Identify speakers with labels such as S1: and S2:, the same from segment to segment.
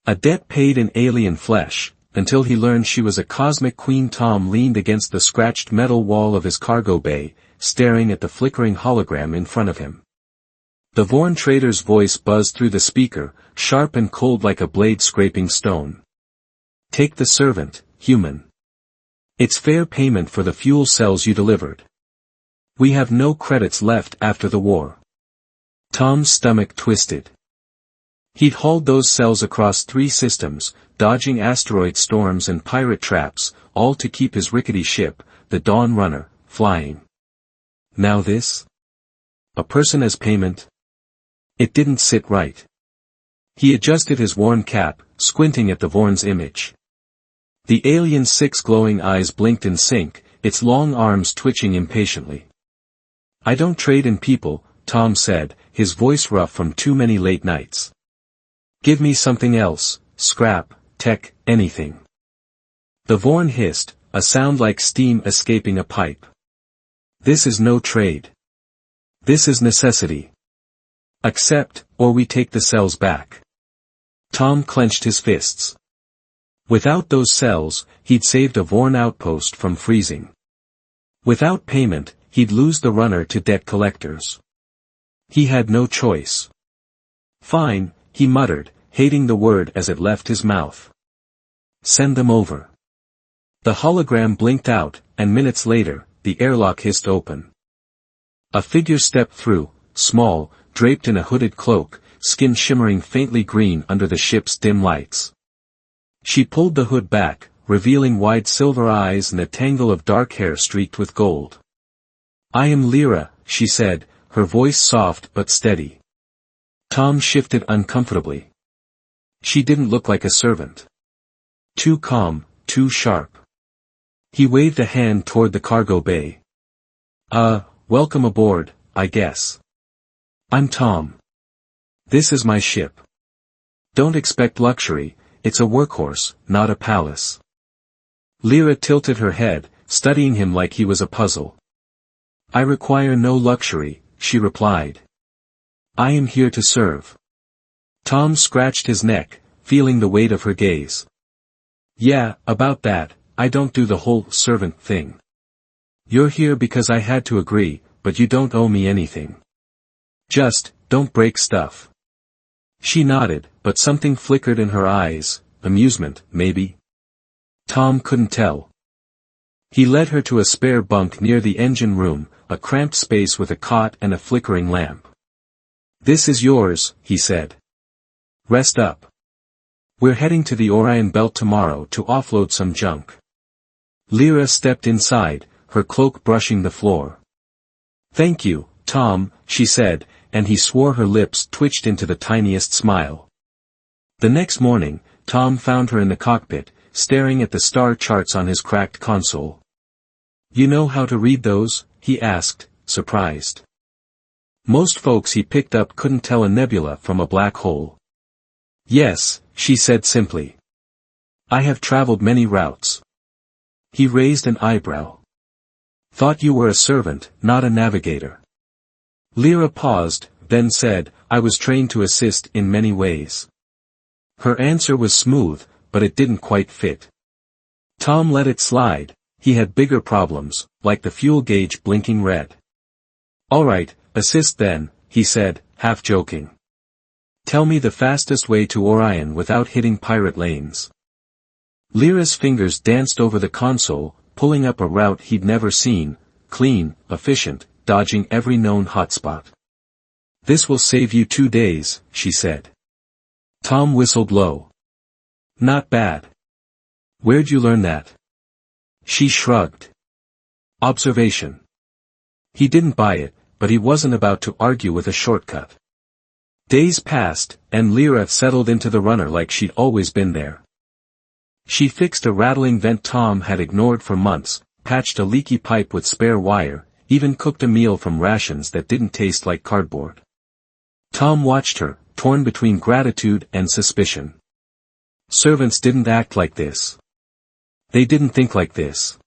S1: A debt paid in alien flesh, until he learned she was a cosmic queen. Tom leaned against the scratched metal wall of his cargo bay, staring at the flickering hologram in front of him. The Vorn trader's voice buzzed through the speaker, sharp and cold like a blade scraping stone. Take the servant, human. It's fair payment for the fuel cells you delivered. We have no credits left after the war. Tom's stomach twisted. He'd hauled those cells across 3 systems, dodging asteroid storms and pirate traps, all to keep his rickety ship, the Dawn Runner, flying. Now this? A person as payment? It didn't sit right. He adjusted his worn cap, squinting at the Vorn's image. The alien's 6 glowing eyes blinked in sync, its long arms twitching impatiently. I don't trade in people, Tom said, his voice rough from too many late nights. Give me something else, scrap, tech, anything. The Vorn hissed, a sound like steam escaping a pipe. This is no trade. This is necessity. Accept, or we take the cells back. Tom clenched his fists. Without those cells, he'd saved a Vorn outpost from freezing. Without payment, he'd lose the runner to debt collectors. He had no choice. Fine, he muttered, hating the word as it left his mouth. Send them over. The hologram blinked out, and minutes later, the airlock hissed open. A figure stepped through, small, draped in a hooded cloak, skin shimmering faintly green under the ship's dim lights. She pulled the hood back, revealing wide silver eyes and a tangle of dark hair streaked with gold. I am Lyra, she said, her voice soft but steady. Tom shifted uncomfortably. She didn't look like a servant. Too calm, too sharp. He waved a hand toward the cargo bay. Welcome aboard, I guess. I'm Tom. This is my ship. Don't expect luxury, it's a workhorse, not a palace. Lyra tilted her head, studying him like he was a puzzle. I require no luxury, she replied. I am here to serve. Tom scratched his neck, feeling the weight of her gaze. Yeah, about that, I don't do the whole servant thing. You're here because I had to agree, but you don't owe me anything. Just, don't break stuff. She nodded, but something flickered in her eyes, amusement, maybe. Tom couldn't tell. He led her to a spare bunk near the engine room, a cramped space with a cot and a flickering lamp. This is yours, he said. Rest up. We're heading to the Orion Belt tomorrow to offload some junk. Lyra stepped inside, her cloak brushing the floor. Thank you, Tom, she said, and he swore her lips twitched into the tiniest smile. The next morning, Tom found her in the cockpit, staring at the star charts on his cracked console. You know how to read those? He asked, surprised. Most folks he picked up couldn't tell a nebula from a black hole. Yes, she said simply. I have traveled many routes. He raised an eyebrow. Thought you were a servant, not a navigator. Lyra paused, then said, I was trained to assist in many ways. Her answer was smooth, but it didn't quite fit. Tom let it slide. He had bigger problems, like the fuel gauge blinking red. All right, assist then, he said, half joking. Tell me the fastest way to Orion without hitting pirate lanes. Lyra's fingers danced over the console, pulling up a route he'd never seen, clean, efficient, dodging every known hotspot. This will save you 2 days, she said. Tom whistled low. Not bad. Where'd you learn that? She shrugged. Observation. He didn't buy it, but he wasn't about to argue with a shortcut. Days passed, and Lyra settled into the runner like she'd always been there. She fixed a rattling vent Tom had ignored for months, patched a leaky pipe with spare wire, even cooked a meal from rations that didn't taste like cardboard. Tom watched her, torn between gratitude and suspicion. Servants didn't act like this. They didn't think like this.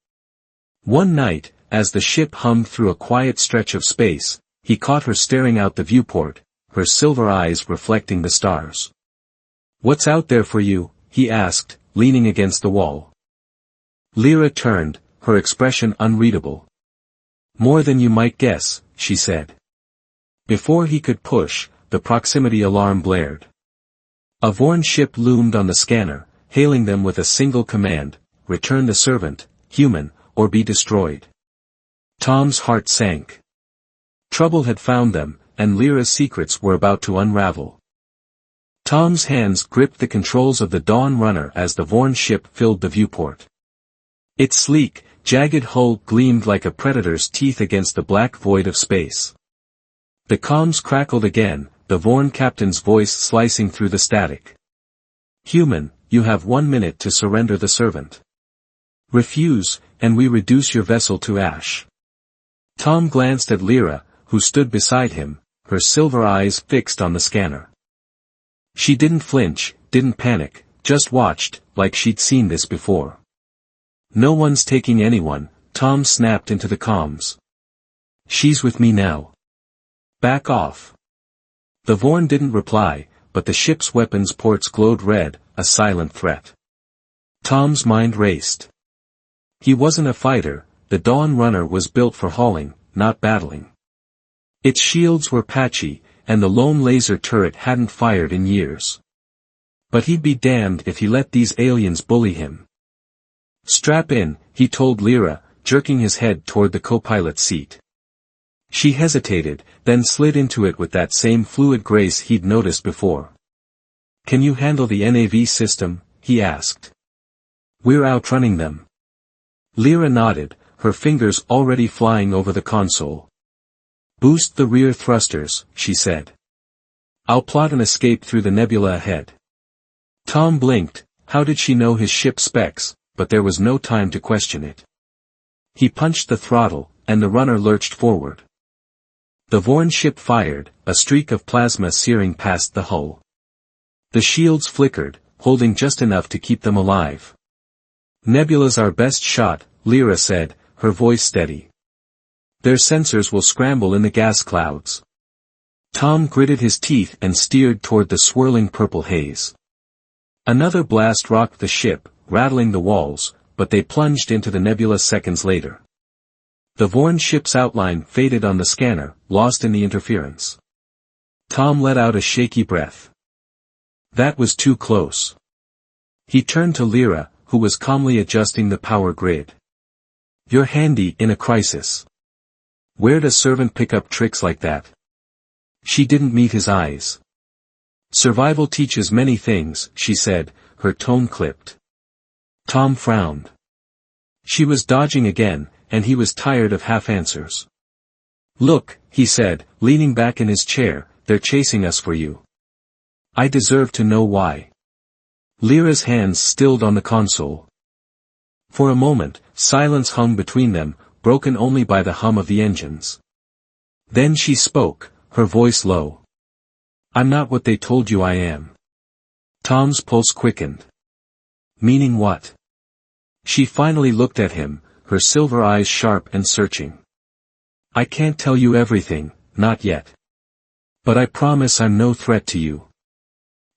S1: One night, as the ship hummed through a quiet stretch of space, he caught her staring out the viewport, her silver eyes reflecting the stars. "What's out there for you?" he asked, leaning against the wall. Lyra turned, her expression unreadable. "More than you might guess," she said. Before he could push, the proximity alarm blared. A Vorn ship loomed on the scanner, hailing them with a single command: return the servant, human, or be destroyed. Tom's heart sank. Trouble had found them, and Lyra's secrets were about to unravel. Tom's hands gripped the controls of the Dawn Runner as the Vorn ship filled the viewport. Its sleek, jagged hull gleamed like a predator's teeth against the black void of space. The comms crackled again, the Vorn captain's voice slicing through the static. "Human, you have 1 minute to surrender the servant. Refuse, and we reduce your vessel to ash." Tom glanced at Lyra, who stood beside him, her silver eyes fixed on the scanner. She didn't flinch, didn't panic, just watched, like she'd seen this before. "No one's taking anyone," Tom snapped into the comms. "She's with me now. Back off." The Vorn didn't reply, but the ship's weapons ports glowed red, a silent threat. Tom's mind raced. He wasn't a fighter, the Dawn Runner was built for hauling, not battling. Its shields were patchy, and the lone laser turret hadn't fired in years. But he'd be damned if he let these aliens bully him. "Strap in," he told Lyra, jerking his head toward the co-pilot seat. She hesitated, then slid into it with that same fluid grace he'd noticed before. "Can you handle the NAV system?" he asked. "We're outrunning them." Lyra nodded, her fingers already flying over the console. "Boost the rear thrusters," she said. "I'll plot an escape through the nebula ahead." Tom blinked. How did she know his ship specs? But there was no time to question it. He punched the throttle, and the runner lurched forward. The Vorn ship fired, a streak of plasma searing past the hull. The shields flickered, holding just enough to keep them alive. "Nebula's our best shot," Lyra said, her voice steady. "Their sensors will scramble in the gas clouds." Tom gritted his teeth and steered toward the swirling purple haze. Another blast rocked the ship, rattling the walls, but they plunged into the nebula seconds later. The Vorn ship's outline faded on the scanner, lost in the interference. Tom let out a shaky breath. That was too close. He turned to Lyra, who was calmly adjusting the power grid. "You're handy in a crisis. Where'd a servant pick up tricks like that?" She didn't meet his eyes. "Survival teaches many things," she said, her tone clipped. Tom frowned. She was dodging again, and he was tired of half-answers. "Look," he said, leaning back in his chair, "they're chasing us for you. I deserve to know why." Lyra's hands stilled on the console. For a moment, silence hung between them, broken only by the hum of the engines. Then she spoke, her voice low. "I'm not what they told you I am." Tom's pulse quickened. "Meaning what?" She finally looked at him, her silver eyes sharp and searching. "I can't tell you everything, not yet. But I promise I'm no threat to you."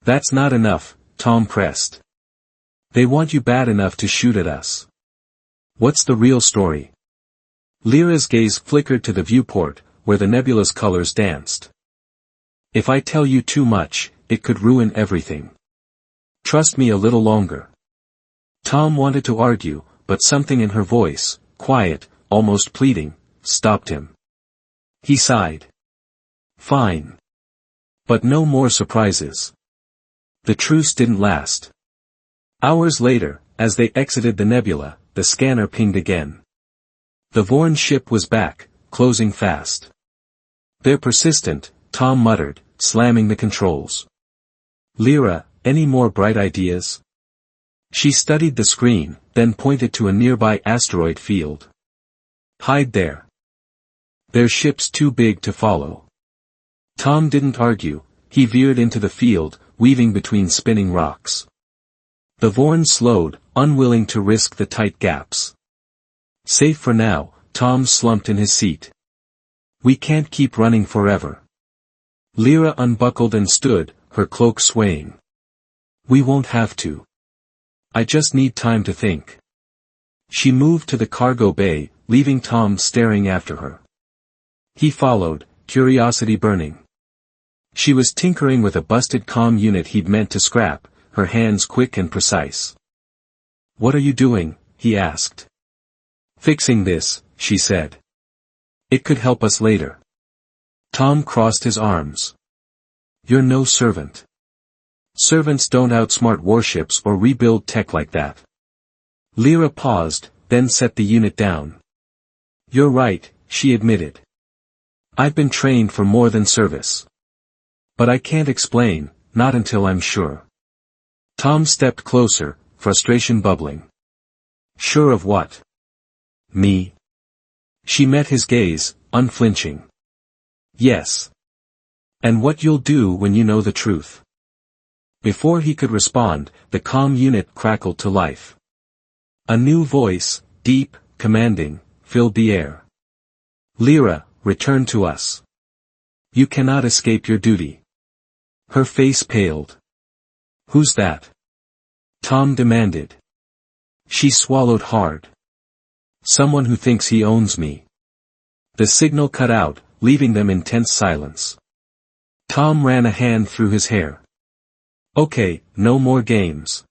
S1: "That's not enough," Tom pressed. "They want you bad enough to shoot at us. What's the real story?" Lyra's gaze flickered to the viewport, where the nebula's colors danced. "If I tell you too much, it could ruin everything. Trust me a little longer." Tom wanted to argue, but something in her voice, quiet, almost pleading, stopped him. He sighed. "Fine. But no more surprises." The truce didn't last. Hours later, as they exited the nebula, the scanner pinged again. The Vorn ship was back, closing fast. "They're persistent," Tom muttered, slamming the controls. "Lyra, any more bright ideas?" She studied the screen, then pointed to a nearby asteroid field. "Hide there. Their ship's too big to follow." Tom didn't argue, he veered into the field, weaving between spinning rocks. The Vorn slowed, unwilling to risk the tight gaps. Safe for now, Tom slumped in his seat. "We can't keep running forever." Lyra unbuckled and stood, her cloak swaying. We won't have to. I just need time to think. She moved to the cargo bay, leaving Tom staring after her. He followed, curiosity burning. She was tinkering with a busted comm unit he'd meant to scrap, her hands quick and precise. What are you doing? He asked. Fixing this, she said. It could help us later. Tom crossed his arms. You're no servant. Servants don't outsmart warships or rebuild tech like that. Lyra paused, then set the unit down. You're right, she admitted. I've been trained for more than service. But I can't explain, not until I'm sure. Tom stepped closer, frustration bubbling. Sure of what? Me? She met his gaze, unflinching. Yes. And what you'll do when you know the truth. Before he could respond, the comm unit crackled to life. A new voice, deep, commanding, filled the air. Lyra, return to us. You cannot escape your duty. Her face paled. Who's that? Tom demanded. She swallowed hard. Someone who thinks he owns me. The signal cut out, leaving them in tense silence. Tom ran a hand through his hair. Okay, no more games.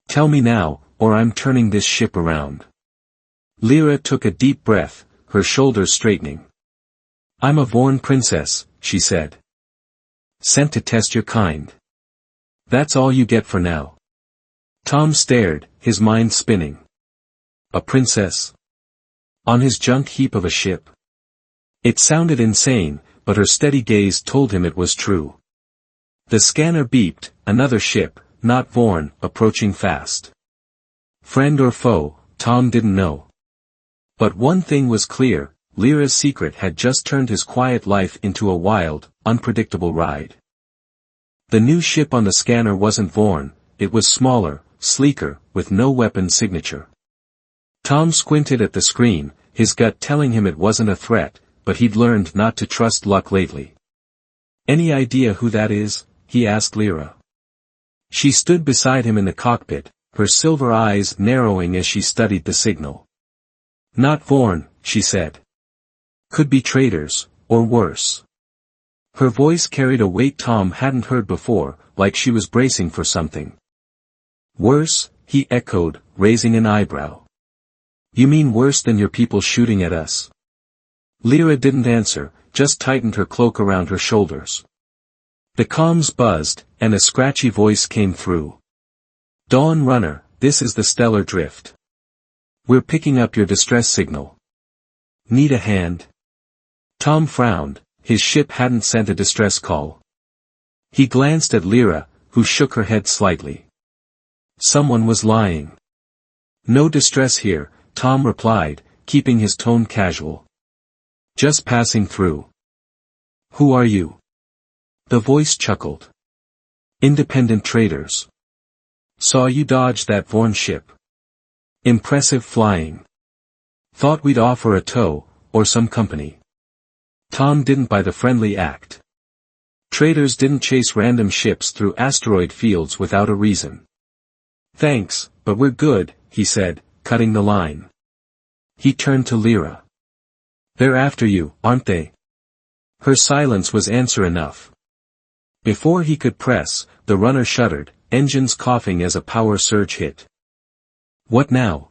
S1: Tell me now, or I'm turning this ship around. Lyra took a deep breath, her shoulders straightening. I'm a Vorn princess, she said. Sent to test your kind. That's all you get for now. Tom stared, his mind spinning. A princess? On his junk heap of a ship? It sounded insane, but her steady gaze told him it was true. The scanner beeped, another ship, not Vorn, approaching fast. Friend or foe, Tom didn't know. But one thing was clear, Lyra's secret had just turned his quiet life into a wild, unpredictable ride. The new ship on the scanner wasn't Vorn, it was smaller, sleeker, with no weapon signature. Tom squinted at the screen, his gut telling him it wasn't a threat, but he'd learned not to trust luck lately. Any idea who that is? He asked Lyra. She stood beside him in the cockpit, her silver eyes narrowing as she studied the signal. Not Vorn, she said. Could be traitors, or worse. Her voice carried a weight Tom hadn't heard before, like she was bracing for something. Worse, he echoed, raising an eyebrow. You mean worse than your people shooting at us? Lyra didn't answer, just tightened her cloak around her shoulders. The comms buzzed, and a scratchy voice came through. Dawn Runner, this is the Stellar Drift. We're picking up your distress signal. Need a hand? Tom frowned, his ship hadn't sent a distress call. He glanced at Lyra, who shook her head slightly. Someone was lying. No distress here, Tom replied, keeping his tone casual. Just passing through. Who are you? The voice chuckled. Independent traders. Saw you dodge that Vorn ship. Impressive flying. Thought we'd offer a tow, or some company. Tom didn't buy the friendly act. Traders didn't chase random ships through asteroid fields without a reason. Thanks, but we're good, he said, cutting the line. He turned to Lyra. They're after you, aren't they? Her silence was answer enough. Before he could press, the runner shuddered, engines coughing as a power surge hit. What now?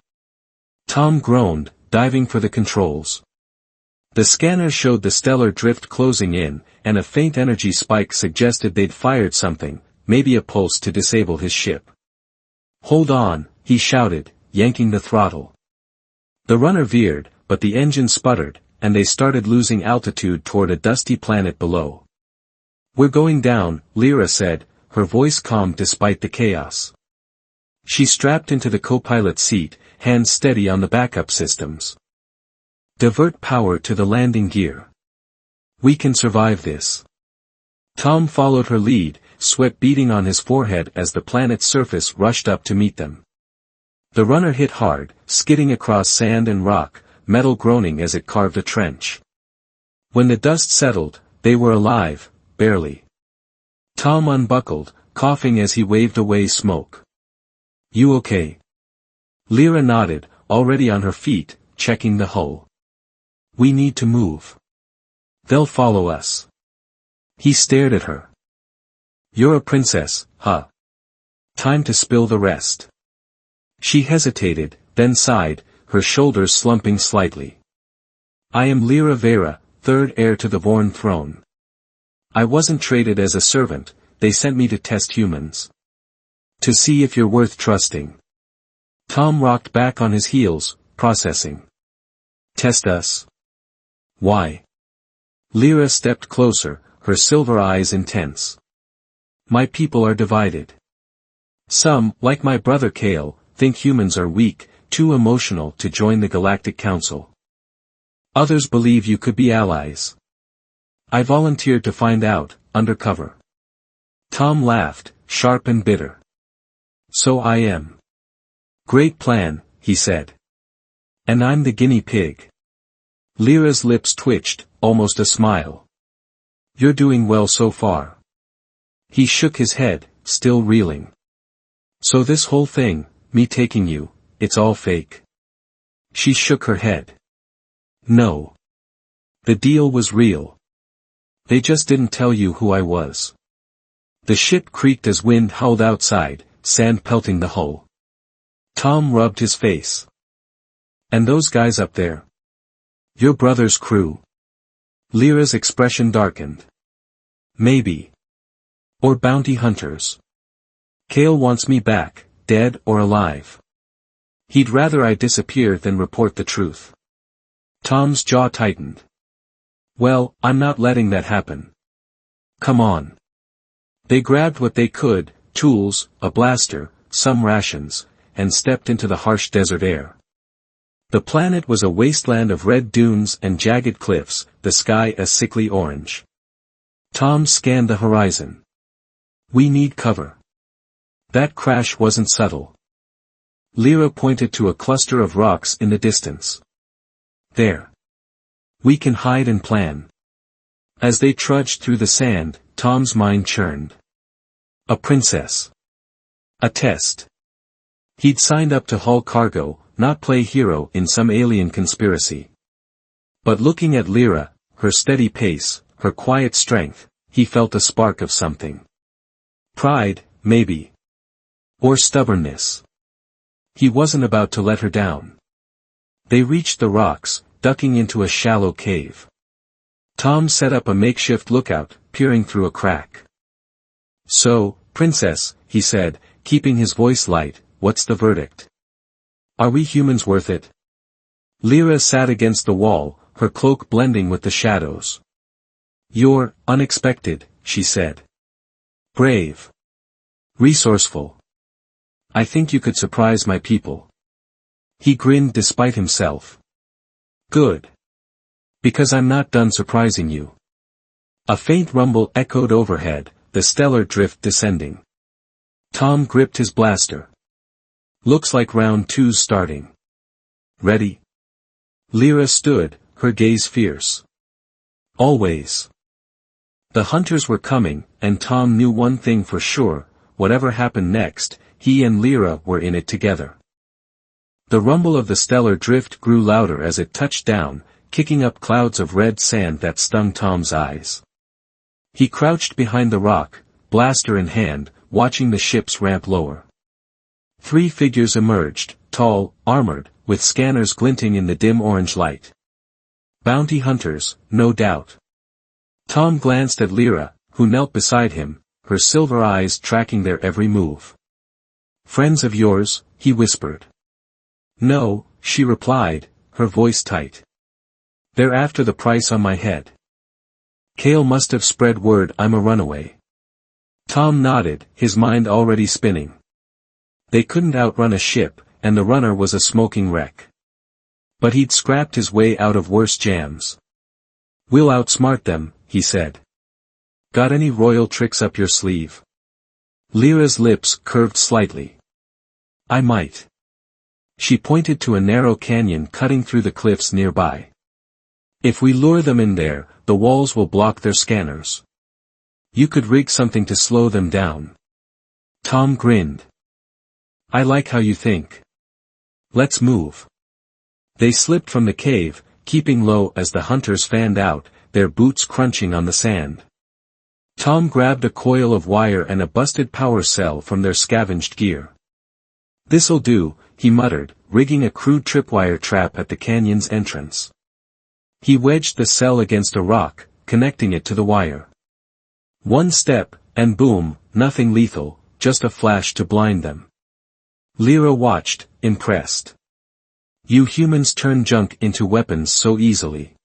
S1: Tom groaned, diving for the controls. The scanner showed the stellar drift closing in, and a faint energy spike suggested they'd fired something, maybe a pulse to disable his ship. Hold on, he shouted, yanking the throttle. The runner veered, but the engine sputtered, and they started losing altitude toward a dusty planet below. We're going down, Lyra said, her voice calm despite the chaos. She strapped into the co-pilot seat, hands steady on the backup systems. Divert power to the landing gear. We can survive this. Tom followed her lead, sweat beading on his forehead as the planet's surface rushed up to meet them. The runner hit hard, skidding across sand and rock, metal groaning as it carved a trench. When the dust settled, they were alive, barely. Tom unbuckled, coughing as he waved away smoke. You okay? Lyra nodded, already on her feet, checking the hull. We need to move. They'll follow us. He stared at her. You're a princess, huh? Time to spill the rest. She hesitated, then sighed, her shoulders slumping slightly. I am Lyra Vera, third heir to the Vorn throne. I wasn't traded as a servant, they sent me to test humans. To see if you're worth trusting. Tom rocked back on his heels, processing. Test us? Why? Lyra stepped closer, her silver eyes intense. My people are divided. Some, like my brother Kale, think humans are weak, too emotional to join the Galactic Council. Others believe you could be allies. I volunteered to find out, undercover. Tom laughed, sharp and bitter. So I am. Great plan, he said. And I'm the guinea pig. Lyra's lips twitched, almost a smile. You're doing well so far. He shook his head, still reeling. So this whole thing, me taking you, it's all fake. She shook her head. No. The deal was real. They just didn't tell you who I was. The ship creaked as wind howled outside, sand pelting the hull. Tom rubbed his face. And those guys up there? Your brother's crew? Lyra's expression darkened. Maybe. Or bounty hunters. Kale wants me back, dead or alive. He'd rather I disappear than report the truth. Tom's jaw tightened. Well, I'm not letting that happen. Come on. They grabbed what they could, tools, a blaster, some rations, and stepped into the harsh desert air. The planet was a wasteland of red dunes and jagged cliffs, the sky a sickly orange. Tom scanned the horizon. We need cover. That crash wasn't subtle. Lyra pointed to a cluster of rocks in the distance. There. We can hide and plan. As they trudged through the sand, Tom's mind churned. A princess. A test. He'd signed up to haul cargo, not play hero in some alien conspiracy. But looking at Lyra, her steady pace, her quiet strength, he felt a spark of something. Pride, maybe. Or stubbornness. He wasn't about to let her down. They reached the rocks, ducking into a shallow cave. Tom set up a makeshift lookout, peering through a crack. So, princess, he said, keeping his voice light, what's the verdict? Are we humans worth it? Lyra sat against the wall, her cloak blending with the shadows. You're unexpected, she said. Brave. Resourceful. I think you could surprise my people. He grinned despite himself. Good. Because I'm not done surprising you. A faint rumble echoed overhead, the stellar drift descending. Tom gripped his blaster. Looks like round two's starting. Ready? Lyra stood, her gaze fierce. Always. The hunters were coming, and Tom knew one thing for sure, whatever happened next, he and Lyra were in it together. The rumble of the stellar drift grew louder as it touched down, kicking up clouds of red sand that stung Tom's eyes. He crouched behind the rock, blaster in hand, watching the ships ramp lower. 3 figures emerged, tall, armored, with scanners glinting in the dim orange light. Bounty hunters, no doubt. Tom glanced at Lyra, who knelt beside him, her silver eyes tracking their every move. Friends of yours, he whispered. No, she replied, her voice tight. They're after the price on my head. Kale must have spread word I'm a runaway. Tom nodded, his mind already spinning. They couldn't outrun a ship, and the runner was a smoking wreck. But he'd scrapped his way out of worse jams. We'll outsmart them, he said. Got any royal tricks up your sleeve? Lyra's lips curved slightly. I might. She pointed to a narrow canyon cutting through the cliffs nearby. If we lure them in there, the walls will block their scanners. You could rig something to slow them down. Tom grinned. I like how you think. Let's move. They slipped from the cave, keeping low as the hunters fanned out, their boots crunching on the sand. Tom grabbed a coil of wire and a busted power cell from their scavenged gear. This'll do, he muttered, rigging a crude tripwire trap at the canyon's entrance. He wedged the cell against a rock, connecting it to the wire. One step, and boom, nothing lethal, just a flash to blind them. Lyra watched, impressed. You humans turn junk into weapons so easily.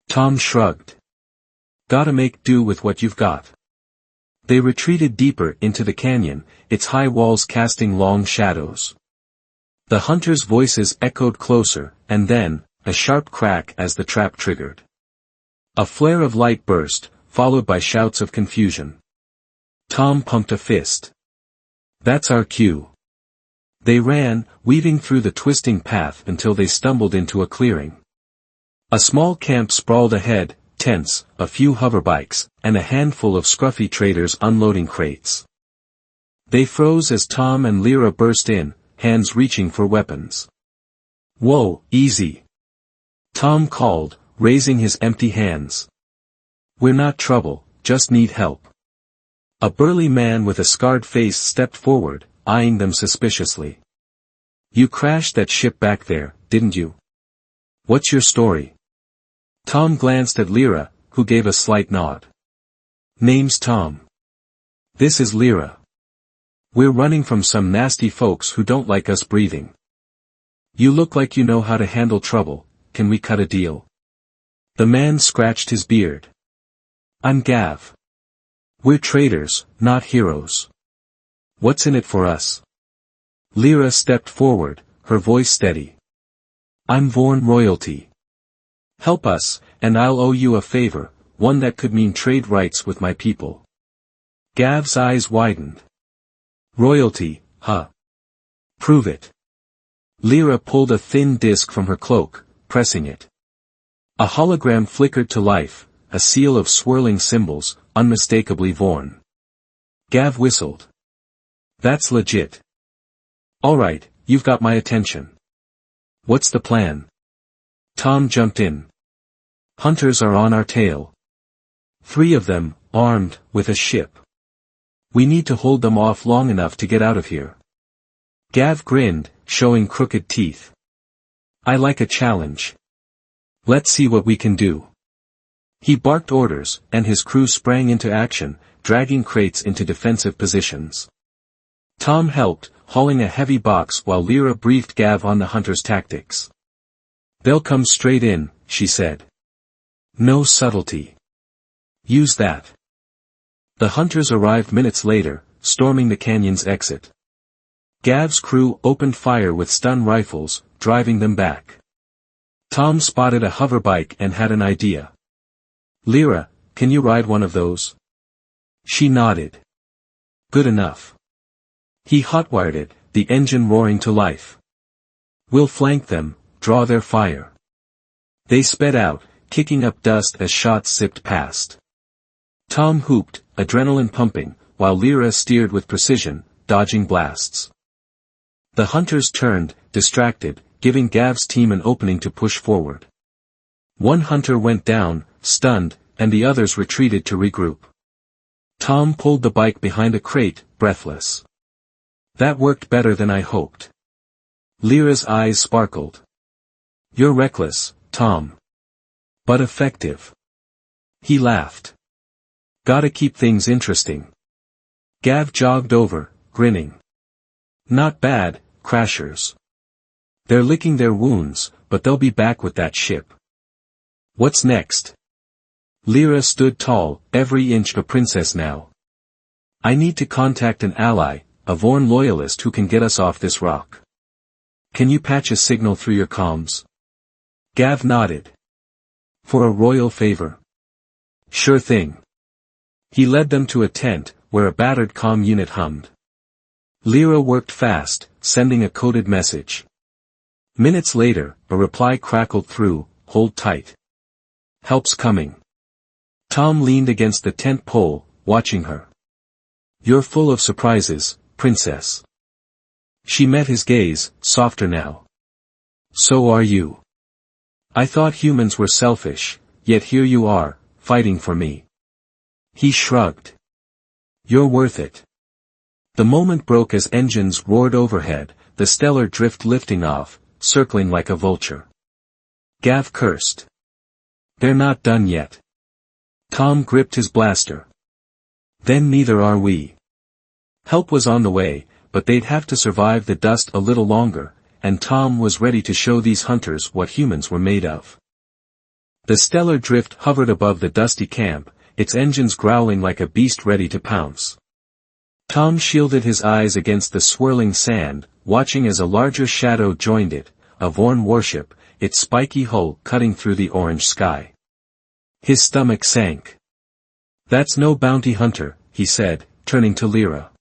S1: Tom shrugged. Gotta make do with what you've got. They retreated deeper into the canyon, its high walls casting long shadows. The hunters' voices echoed closer, and then, a sharp crack as the trap triggered. A flare of light burst, followed by shouts of confusion. Tom pumped a fist. That's our cue. They ran, weaving through the twisting path until they stumbled into a clearing. A small camp sprawled ahead, tents, a few hoverbikes, and a handful of scruffy traders unloading crates. They froze as Tom and Lyra burst in, hands reaching for weapons. Whoa, easy. Tom called, raising his empty hands. We're not trouble, just need help. A burly man with a scarred face stepped forward, eyeing them suspiciously. You crashed that ship back there, didn't you? What's your story? Tom glanced at Lyra, who gave a slight nod. Name's Tom. This is Lyra. We're running from some nasty folks who don't like us breathing. You look like you know how to handle trouble, can we cut a deal? The man scratched his beard. I'm Gav. We're traders, not heroes. What's in it for us? Lyra stepped forward, her voice steady. I'm Vorn royalty. Help us, and I'll owe you a favor, one that could mean trade rights with my people. Gav's eyes widened. Royalty, huh? Prove it. Lyra pulled a thin disc from her cloak, pressing it. A hologram flickered to life, a seal of swirling symbols, unmistakably Vorn. Gav whistled. That's legit. Alright, you've got my attention. What's the plan? Tom jumped in. Hunters are on our tail. 3 of them, armed, with a ship. We need to hold them off long enough to get out of here. Gav grinned, showing crooked teeth. I like a challenge. Let's see what we can do. He barked orders, and his crew sprang into action, dragging crates into defensive positions. Tom helped, hauling a heavy box while Lyra briefed Gav on the hunters' tactics. They'll come straight in, she said. No subtlety. Use that. The hunters arrived minutes later, storming the canyon's exit. Gav's crew opened fire with stun rifles, driving them back. Tom spotted a hoverbike and had an idea. Lyra, can you ride one of those? She nodded. Good enough. He hotwired it, the engine roaring to life. We'll flank them, draw their fire. They sped out, kicking up dust as shots zipped past. Tom whooped, adrenaline pumping, while Lyra steered with precision, dodging blasts. The hunters turned, distracted, giving Gav's team an opening to push forward. One hunter went down, stunned, and the others retreated to regroup. Tom pulled the bike behind a crate, breathless. That worked better than I hoped. Lyra's eyes sparkled. You're reckless, Tom. But effective. He laughed. Gotta keep things interesting. Gav jogged over, grinning. Not bad, crashers. They're licking their wounds, but they'll be back with that ship. What's next? Lyra stood tall, every inch a princess now. I need to contact an ally, a Vorn loyalist who can get us off this rock. Can you patch a signal through your comms? Gav nodded. For a royal favor. Sure thing. He led them to a tent, where a battered comm unit hummed. Lyra worked fast, sending a coded message. Minutes later, a reply crackled through, hold tight. Help's coming. Tom leaned against the tent pole, watching her. You're full of surprises, princess. She met his gaze, softer now. So are you. I thought humans were selfish, yet here you are, fighting for me. He shrugged. You're worth it. The moment broke as engines roared overhead, the stellar drift lifting off, circling like a vulture. Gav cursed. They're not done yet. Tom gripped his blaster. Then neither are we. Help was on the way, but they'd have to survive the dust a little longer, and Tom was ready to show these hunters what humans were made of. The stellar drift hovered above the dusty camp, its engines growling like a beast ready to pounce. Tom shielded his eyes against the swirling sand, watching as a larger shadow joined it, a Vorn warship, its spiky hull cutting through the orange sky. His stomach sank. That's no bounty hunter, he said, turning to Lyra.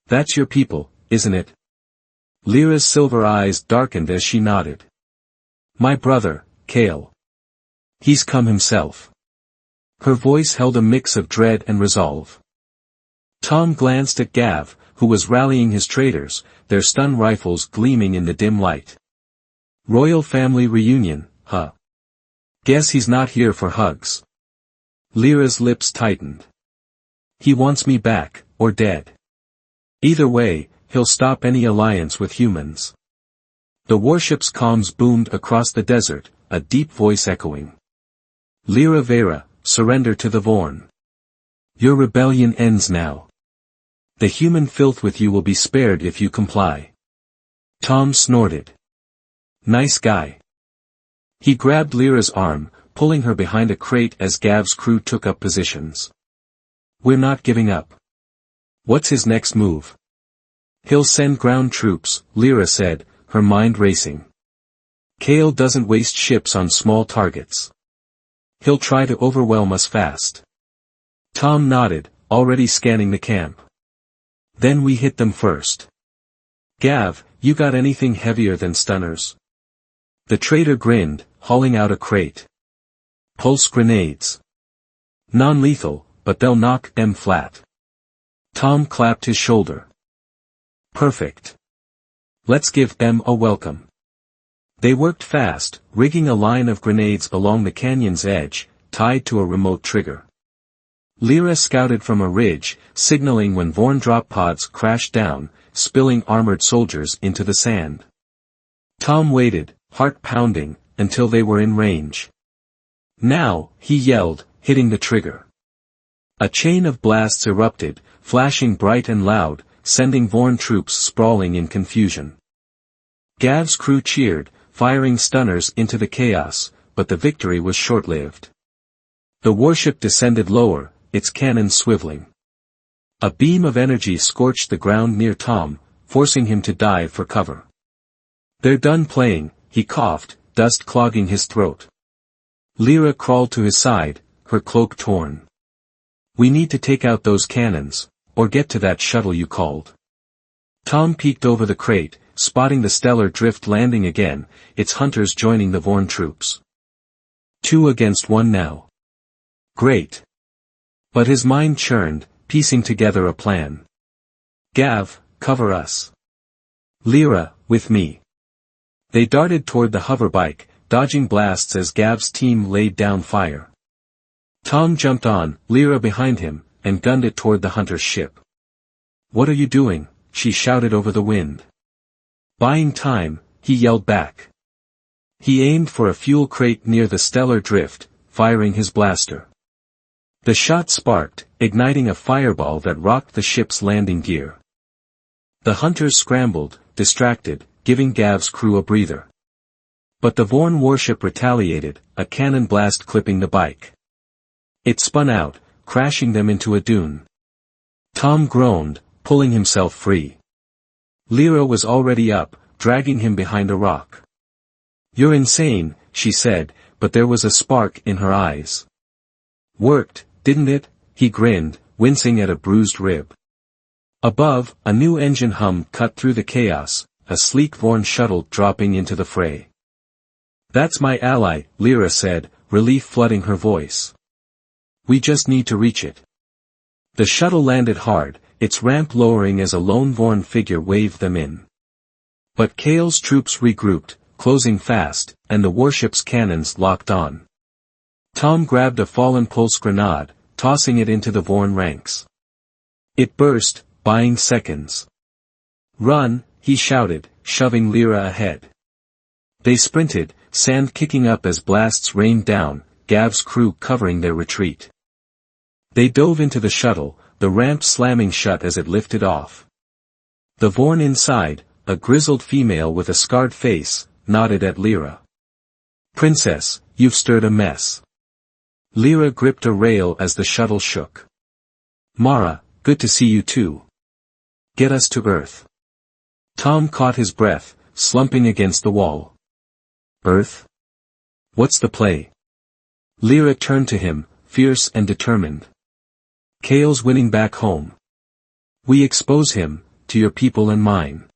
S1: That's your people, isn't it? Lyra's silver eyes darkened as she nodded. My brother, Kale. He's come himself. Her voice held a mix of dread and resolve. Tom glanced at Gav, who was rallying his traders, their stun rifles gleaming in the dim light. Royal family reunion, huh? Guess he's not here for hugs. Lyra's lips tightened. He wants me back, or dead. Either way, he'll stop any alliance with humans. The warship's comms boomed across the desert, a deep voice echoing. Lyra Vera, surrender to the Vorn. Your rebellion ends now. The human filth with you will be spared if you comply. Tom snorted. Nice guy. He grabbed Lyra's arm, pulling her behind a crate as Gav's crew took up positions. We're not giving up. What's his next move? He'll send ground troops, Lyra said, her mind racing. Kale doesn't waste ships on small targets. He'll try to overwhelm us fast. Tom nodded, already scanning the camp. Then we hit them first. Gav, you got anything heavier than stunners? The trader grinned, hauling out a crate. Pulse grenades. Non-lethal, but they'll knock them flat. Tom clapped his shoulder. Perfect. Let's give them a welcome. They worked fast, rigging a line of grenades along the canyon's edge, tied to a remote trigger. Lyra scouted from a ridge, signaling when Vorn drop pods crashed down, spilling armored soldiers into the sand. Tom waited, heart pounding, until they were in range. Now, he yelled, hitting the trigger. A chain of blasts erupted, flashing bright and loud, sending Vorn troops sprawling in confusion. Gav's crew cheered, firing stunners into the chaos, but the victory was short-lived. The warship descended lower, its cannons swiveling. A beam of energy scorched the ground near Tom, forcing him to dive for cover. They're done playing, he coughed, dust clogging his throat. Lyra crawled to his side, her cloak torn. We need to take out those cannons, or get to that shuttle you called. Tom peeked over the crate, spotting the stellar drift landing again, its hunters joining the Vorn troops. 2 against 1 now. Great. But his mind churned, piecing together a plan. Gav, cover us. Lyra, with me. They darted toward the hoverbike, dodging blasts as Gav's team laid down fire. Tom jumped on, Lyra behind him, and gunned it toward the hunter's ship. What are you doing? She shouted over the wind. Buying time, he yelled back. He aimed for a fuel crate near the stellar drift, firing his blaster. The shot sparked, igniting a fireball that rocked the ship's landing gear. The hunters scrambled, distracted, giving Gav's crew a breather. But the Vorn warship retaliated, a cannon blast clipping the bike. It spun out, crashing them into a dune. Tom groaned, pulling himself free. Lyra was already up, dragging him behind a rock. You're insane, she said, but there was a spark in her eyes. Worked, didn't it? He grinned, wincing at a bruised rib. Above, a new engine hum cut through the chaos, a sleek Vorn shuttle dropping into the fray. That's my ally, Lyra said, relief flooding her voice. We just need to reach it. The shuttle landed hard, its ramp lowering as a lone Vorn figure waved them in. But Kale's troops regrouped, closing fast, and the warship's cannons locked on. Tom grabbed a fallen pulse grenade, tossing it into the Vorn ranks. It burst, buying seconds. "Run," he shouted, shoving Lyra ahead. They sprinted, sand kicking up as blasts rained down, Gav's crew covering their retreat. They dove into the shuttle, the ramp slamming shut as it lifted off. The Vorn inside, a grizzled female with a scarred face, nodded at Lyra. "Princess, you've stirred a mess." Lyra gripped a rail as the shuttle shook. "Mara, good to see you too. Get us to Earth." Tom caught his breath, slumping against the wall. "Earth? What's the play?" Lyra turned to him, fierce and determined. "Kale's winning back home. We expose him, to your people and mine.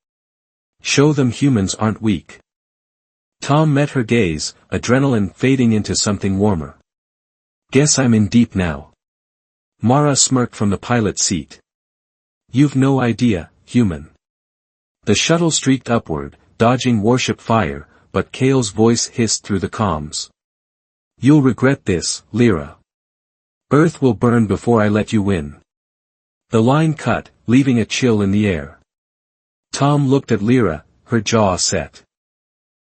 S1: Show them humans aren't weak." Tom met her gaze, adrenaline fading into something warmer. "Guess I'm in deep now." Mara smirked from the pilot's seat. "You've no idea, human." The shuttle streaked upward, dodging warship fire, but Kale's voice hissed through the comms. "You'll regret this, Lyra. Earth will burn before I let you win." The line cut, leaving a chill in the air. Tom looked at Lyra, her jaw set.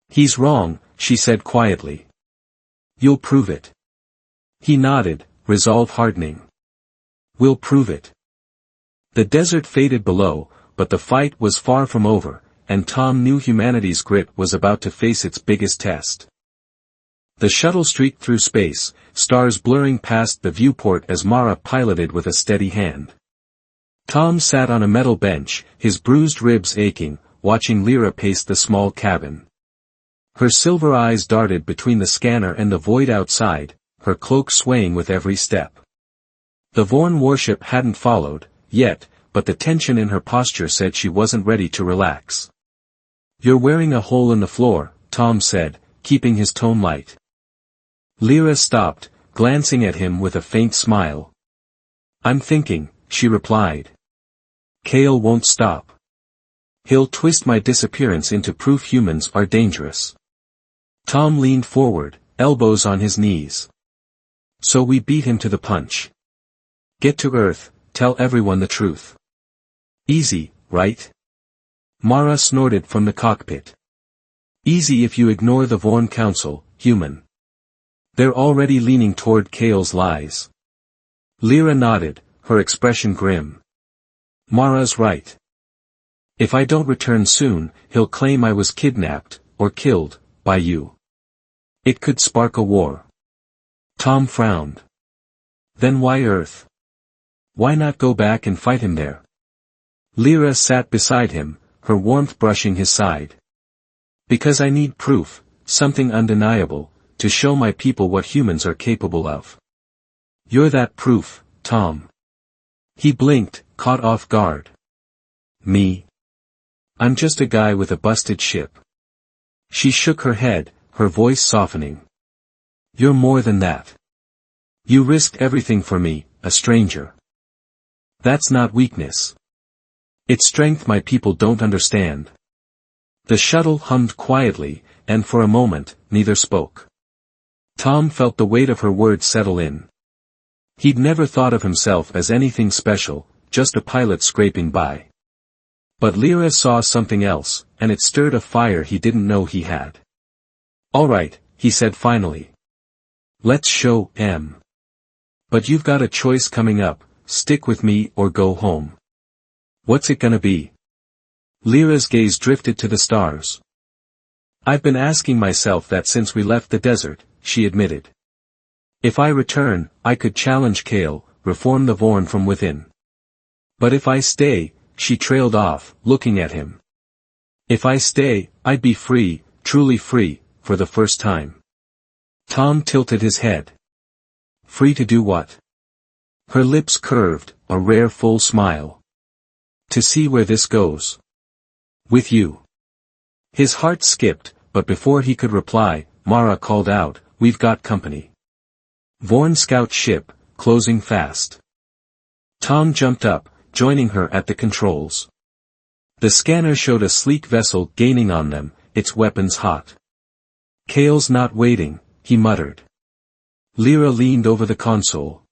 S1: "He's wrong," she said quietly. "You'll prove it." He nodded, resolve hardening. "We'll prove it." The desert faded below, but the fight was far from over, and Tom knew humanity's grit was about to face its biggest test. The shuttle streaked through space, stars blurring past the viewport as Mara piloted with a steady hand. Tom sat on a metal bench, his bruised ribs aching, watching Lyra pace the small cabin. Her silver eyes darted between the scanner and the void outside, her cloak swaying with every step. The Vorn warship hadn't followed, yet, but the tension in her posture said she wasn't ready to relax. "You're wearing a hole in the floor," Tom said, keeping his tone light. Lyra stopped, glancing at him with a faint smile. "I'm thinking," she replied. "Kale won't stop. He'll twist my disappearance into proof humans are dangerous." Tom leaned forward, elbows on his knees. "So we beat him to the punch. Get to Earth, tell everyone the truth. Easy, right?" Mara snorted from the cockpit. "Easy if you ignore the Vorn Council, human. They're already leaning toward Kale's lies." Lyra nodded, her expression grim. "Mara's right. If I don't return soon, he'll claim I was kidnapped, or killed, by you. It could spark a war." Tom frowned. "Then why Earth? Why not go back and fight him there?" Lyra sat beside him, her warmth brushing his side. "Because I need proof, something undeniable, to show my people what humans are capable of." "You're that proof, Tom." He blinked, caught off guard. "Me? I'm just a guy with a busted ship." She shook her head, her voice softening. "You're more than that. You risked everything for me, a stranger. That's not weakness. It's strength my people don't understand." The shuttle hummed quietly, and for a moment, neither spoke. Tom felt the weight of her words settle in. He'd never thought of himself as anything special, just a pilot scraping by. But Lyra saw something else, and it stirred a fire he didn't know he had. "All right," he said finally. "Let's show 'em. But you've got a choice coming up, stick with me or go home. What's it gonna be?" Lyra's gaze drifted to the stars. "I've been asking myself that since we left the desert," she admitted. "If I return, I could challenge Kale, reform the Vorn from within. But if I stay," she trailed off, looking at him. "If I stay, I'd be free, truly free, for the first time." Tom tilted his head. "Free to do what?" Her lips curved, a rare full smile. "To see where this goes. With you." His heart skipped, but before he could reply, Mara called out, "We've got company. Vorn scout ship, closing fast." Tom jumped up, joining her at the controls. The scanner showed a sleek vessel gaining on them, its weapons hot. "Kale's not waiting," he muttered. Lyra leaned over the console.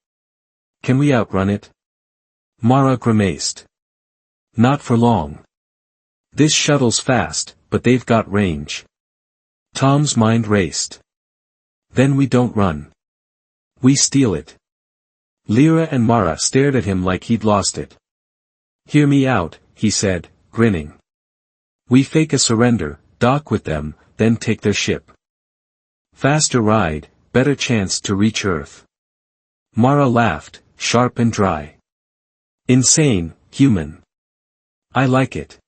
S1: "Can we outrun it?" Mara grimaced. "Not for long. This shuttle's fast, but they've got range." Tom's mind raced. "Then we don't run. We steal it." Lyra and Mara stared at him like he'd lost it. "Hear me out," he said, grinning. "We fake a surrender, dock with them, then take their ship. Faster ride, better chance to reach Earth." Mara laughed, sharp and dry. "Insane, human. I like it."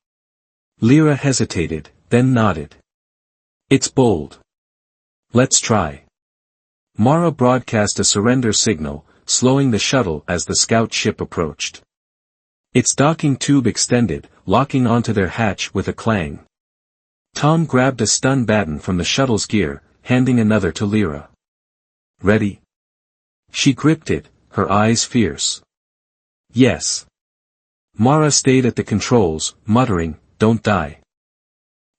S1: Lyra hesitated, then nodded. "It's bold. Let's try." Mara broadcast a surrender signal, slowing the shuttle as the scout ship approached. Its docking tube extended, locking onto their hatch with a clang. Tom grabbed a stun baton from the shuttle's gear, handing another to Lyra. "Ready?" She gripped it, her eyes fierce. "Yes." Mara stayed at the controls, muttering, "Don't die."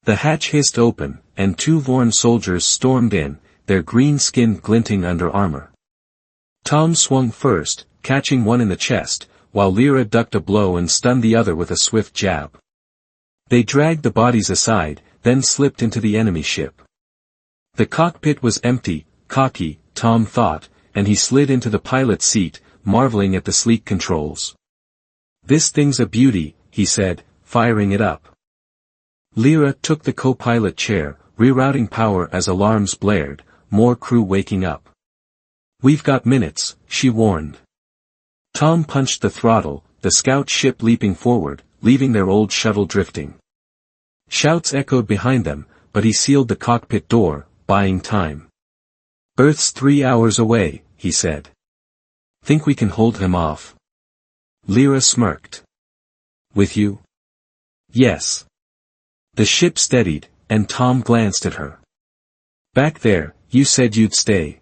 S1: The hatch hissed open, and 2 Vorn soldiers stormed in, their green skin glinting under armor. Tom swung first, catching one in the chest, while Lyra ducked a blow and stunned the other with a swift jab. They dragged the bodies aside, then slipped into the enemy ship. The cockpit was empty, cocky, Tom thought, and he slid into the pilot's seat, marveling at the sleek controls. "This thing's a beauty," he said, firing it up. Lyra took the co-pilot chair, rerouting power as alarms blared, more crew waking up. "We've got minutes," she warned. Tom punched the throttle, the scout ship leaping forward, leaving their old shuttle drifting. Shouts echoed behind them, but he sealed the cockpit door, buying time. "Earth's 3 hours away," he said. "Think we can hold him off?" Lyra smirked. "With you?" "Yes." The ship steadied, and Tom glanced at her. "Back there, you said you'd stay."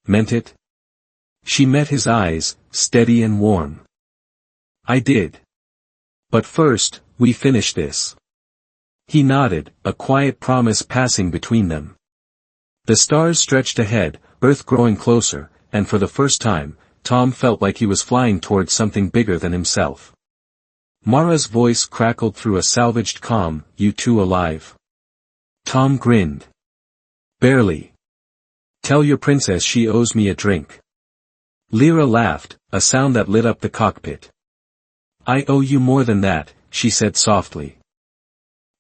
S1: "Meant it?" She met his eyes, steady and warm. "I did. But first, we finish this." He nodded, a quiet promise passing between them. The stars stretched ahead, Earth growing closer, and for the first time, Tom felt like he was flying towards something bigger than himself. Mara's voice crackled through a salvaged calm, "You two alive?" Tom grinned. "Barely. Tell your princess she owes me a drink." Lyra laughed, a sound that lit up the cockpit. "I owe you more than that," she said softly.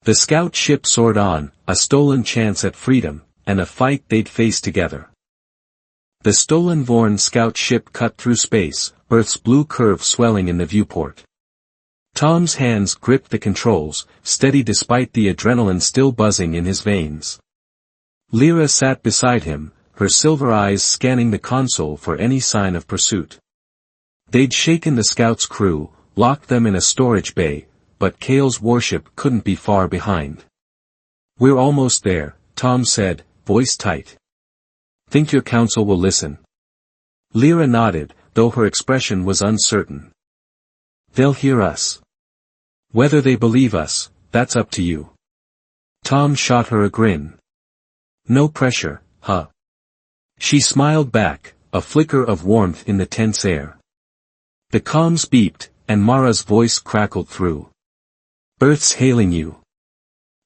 S1: The scout ship soared on, a stolen chance at freedom, and a fight they'd face together. The stolen Vorn scout ship cut through space, Earth's blue curve swelling in the viewport. Tom's hands gripped the controls, steady despite the adrenaline still buzzing in his veins. Lyra sat beside him, her silver eyes scanning the console for any sign of pursuit. They'd shaken the scout's crew, locked them in a storage bay, but Kale's warship couldn't be far behind. "We're almost there," Tom said, voice tight. "Think your council will listen?" Lyra nodded, though her expression was uncertain. "They'll hear us. Whether they believe us, that's up to you." Tom shot her a grin. "No pressure, huh?" She smiled back, a flicker of warmth in the tense air. The comms beeped, and Mara's voice crackled through. "Earth's hailing you.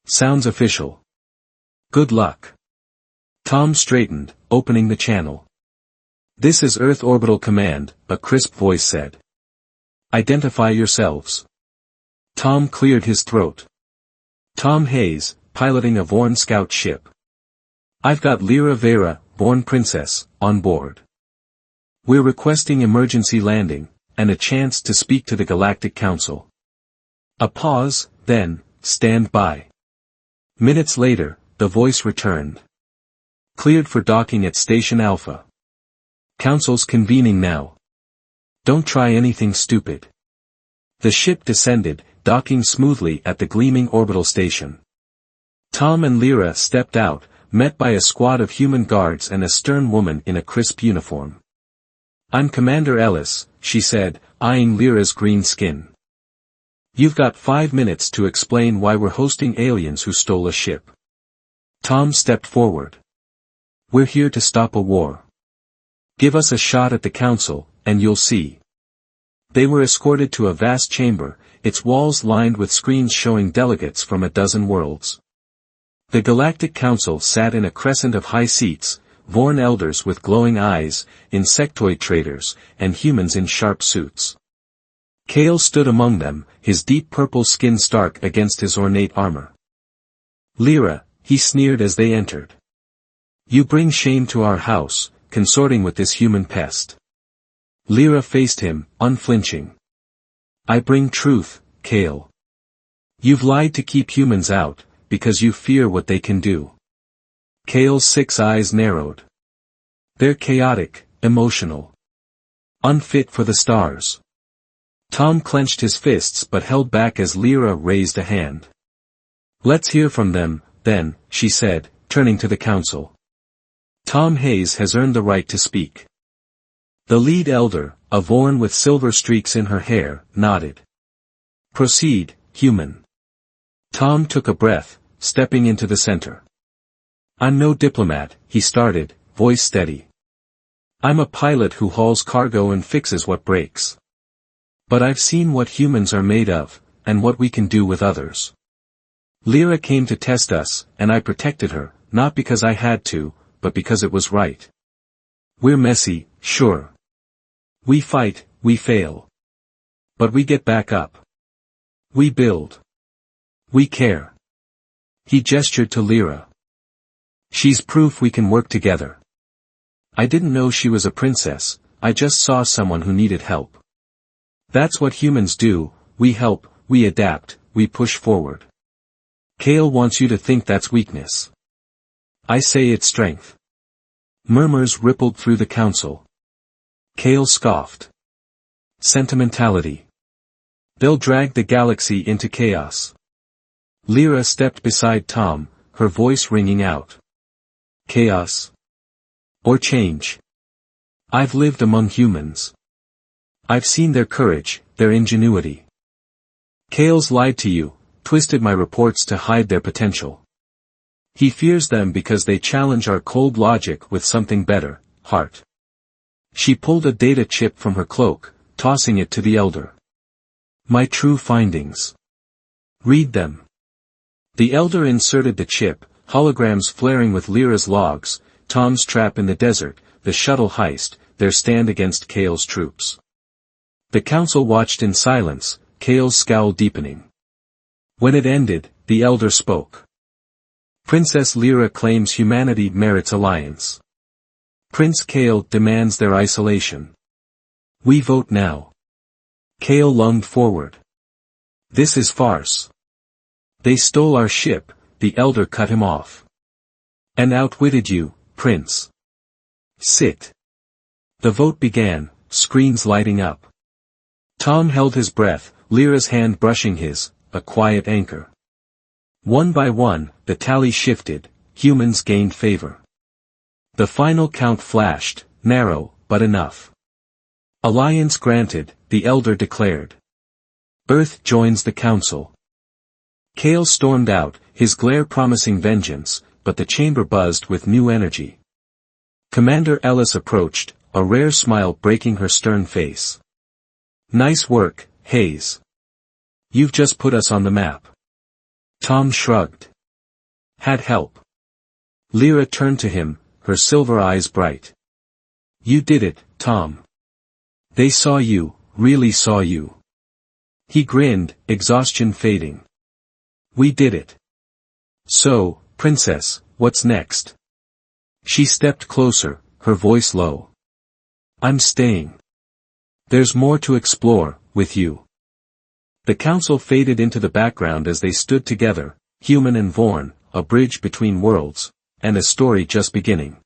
S1: Sounds official. Good luck." Tom straightened, opening the channel. "This is Earth Orbital Command," a crisp voice said. "Identify yourselves." Tom cleared his throat. "Tom Hayes, piloting a Vorn scout ship. I've got Lyra Vera, Vorn Princess, on board. We're requesting emergency landing, and a chance to speak to the Galactic Council." A pause, then, "Stand by." Minutes later, the voice returned. "Cleared for docking at Station Alpha. Council's convening now. Don't try anything stupid." The ship descended, docking smoothly at the gleaming orbital station. Tom and Lyra stepped out, met by a squad of human guards and a stern woman in a crisp uniform. "I'm Commander Ellis," she said, eyeing Lyra's green skin. "You've got 5 minutes to explain why we're hosting aliens who stole a ship." Tom stepped forward. "We're here to stop a war. Give us a shot at the council, and you'll see." They were escorted to a vast chamber, its walls lined with screens showing delegates from a dozen worlds. The Galactic Council sat in a crescent of high seats, Vorn elders with glowing eyes, insectoid traders, and humans in sharp suits. Kale stood among them, his deep purple skin stark against his ornate armor. "Lyra," he sneered as they entered. "You bring shame to our house, consorting with this human pest." Lyra faced him, unflinching. "I bring truth, Kale. You've lied to keep humans out, because you fear what they can do." Kale's 6 eyes narrowed. "They're chaotic, emotional. Unfit for the stars." Tom clenched his fists but held back as Lyra raised a hand. "Let's hear from them, then," she said, turning to the council. "Tom Hayes has earned the right to speak." The lead elder, a Vorn with silver streaks in her hair, nodded. "Proceed, human." Tom took a breath, stepping into the center. "I'm no diplomat," he started, voice steady. "I'm a pilot who hauls cargo and fixes what breaks. But I've seen what humans are made of, and what we can do with others. Lyra came to test us, and I protected her, not because I had to, but because it was right. We're messy, sure. We fight, we fail. But we get back up. We build. We care." He gestured to Lyra. "She's proof we can work together. I didn't know she was a princess, I just saw someone who needed help. That's what humans do, we help, we adapt, we push forward. Kale wants you to think that's weakness. I say it's strength." Murmurs rippled through the council. Kale scoffed. "Sentimentality. They'll drag the galaxy into chaos." Lyra stepped beside Tom, her voice ringing out. "Chaos? Or change? I've lived among humans. I've seen their courage, their ingenuity. Kale's lied to you, twisted my reports to hide their potential. He fears them because they challenge our cold logic with something better, heart." She pulled a data chip from her cloak, tossing it to the elder. "My true findings. Read them." The elder inserted the chip, holograms flaring with Lyra's logs, Tom's trap in the desert, the shuttle heist, their stand against Kale's troops. The council watched in silence, Kale's scowl deepening. When it ended, the elder spoke. "Princess Lyra claims humanity merits alliance. Prince Kale demands their isolation. We vote now." Kale lunged forward. "This is farce. They stole our ship," the elder cut him off. "And outwitted you, Prince. Sit." The vote began, screens lighting up. Tom held his breath, Lyra's hand brushing his, a quiet anchor. One by one, the tally shifted, humans gained favor. The final count flashed, narrow, but enough. "Alliance granted," the elder declared. "Earth joins the council." Kale stormed out, his glare promising vengeance, but the chamber buzzed with new energy. Commander Ellis approached, a rare smile breaking her stern face. "Nice work, Hayes. You've just put us on the map." Tom shrugged. "Had help." Lyra turned to him, her silver eyes bright. "You did it, Tom. They saw you, really saw you." He grinned, exhaustion fading. "We did it. So, Princess, what's next?" She stepped closer, her voice low. "I'm staying. There's more to explore, with you." The council faded into the background as they stood together, human and Vorn, a bridge between worlds, and a story just beginning.